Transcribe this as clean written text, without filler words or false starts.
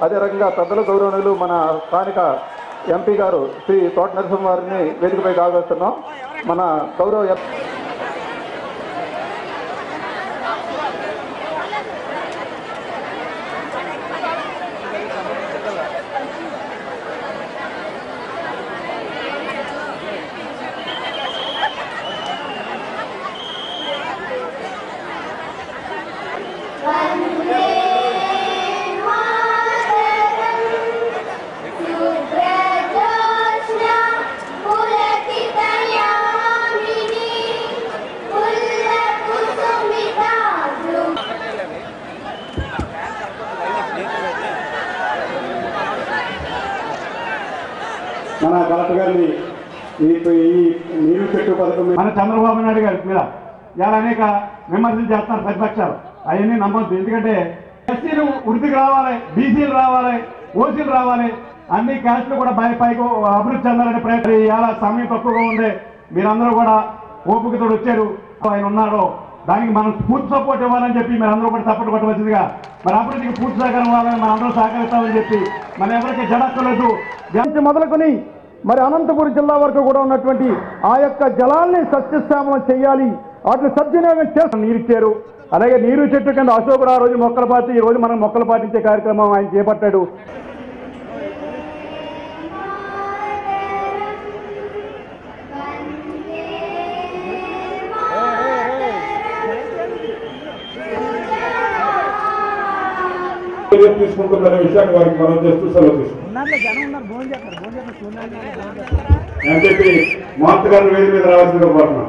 అదే రకంగా పెద్దల గౌరవనీయులు మన స్థానిక ఎంపీ గారు శ్రీ తోట నరసింహ వారిని వేదికపై ఆహ్వానిస్తున్నాం. మన గౌరవ మన కలెక్టర్ గారిని ఈ నీరు చెట్టు పథకం మన చంద్రబాబు నాయుడు గారి మీద ఇలా అనేక విమర్శలు చేస్తున్నారు ప్రతిపక్షాలు. అవన్నీ నమ్మొద్దు. ఎందుకంటే ఎస్సీలు వృద్ధికి రావాలి, బీసీలు రావాలి, ఓసీలు రావాలి, అన్ని క్యాస్ట్లు కూడా పైకి అభివృద్ధి చెందాలనే ప్రయత్నం. ఇలా సమయం తక్కువగా ఉంది. మీరందరూ కూడా ఓపికతో వచ్చారు. ఆయన ఉన్నాడో దానికి మనం పూర్తి సపోర్ట్ ఇవ్వాలని చెప్పి మీరందరూ కూడా సపోర్ట్ కొట్టవలసిందిగా, మరి అభివృద్ధికి పూర్తి సహకారం ఇవ్వాలని మనం అందరూ సహకరిస్తామని చెప్పి మన ఎవరికి జడక్కలేదు. మొదలుకొని మరి అనంతపురం జిల్లా వరకు కూడా ఉన్నటువంటి ఆ యొక్క జలాల్ని సస్యశ్యామలం చేయాలి, వాటిని సద్వినియోగం చేసి నీరిచ్చారు. అలాగే నీరు చెట్టు కింద అశోకుడు ఆ రోజు మొక్కలు పాతి, ఈ రోజు మనం మొక్కలు పాటించే కార్యక్రమం ఆయన చేపట్టాడు. తీసుకుంటున్న విషయాన్ని వారికి మనం చేస్తూ సెలవు తీసుకుంటాం అని చెప్పి మహంత్ గారిని వేది మీద రావాల్సిందిగా కోరుతున్నాం.